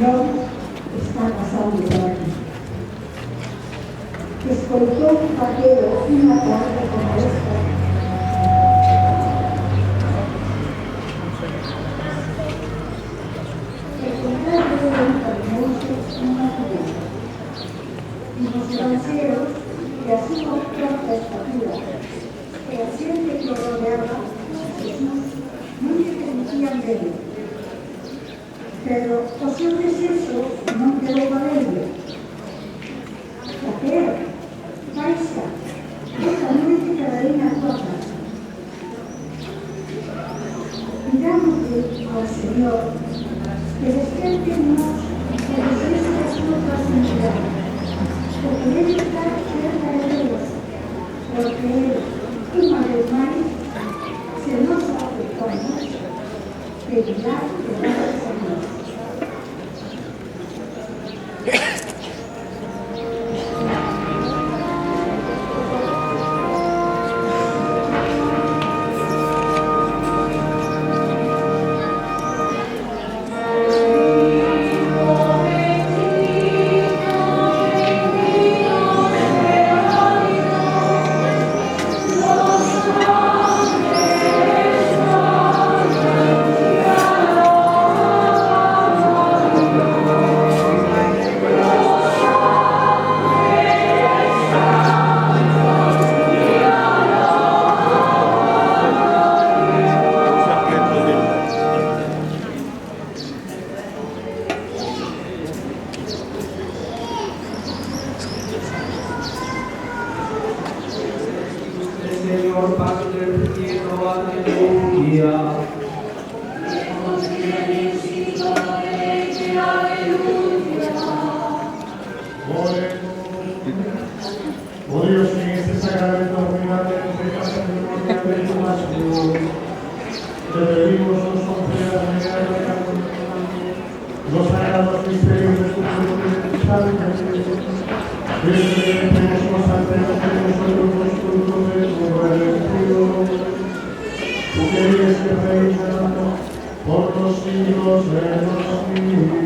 Señor está pasando por aquí. Escoltó un vaquero una tarde como esta. El contrario era un hermoso, una cubierta. Y los lanceros, que así con corta estatura, que la gente que lo rodeaba, muy diferencian de él. Pero ocasión de eso no quedó para ello. Vaquero, paisa, déjame cada una cosa. Pidámosle al Señor que despiertenos de las cosas sin mirar, porque Él está cerca de ellos, porque Él, una vez más, se nos acercamos, pedirá que gracias a Dios. Señor Padre del cielo, aleluya. Oh Dios, en este sacramento admirable de casa memorial de tu Pasión, te pedimos nos concedas mediante la comunión los sagrados misterios de tu cuerpo y de tu sangre. Tenemos constantemente nosotros los frutos de tu redención, tú que vives y reinas por los siglos de los siglos.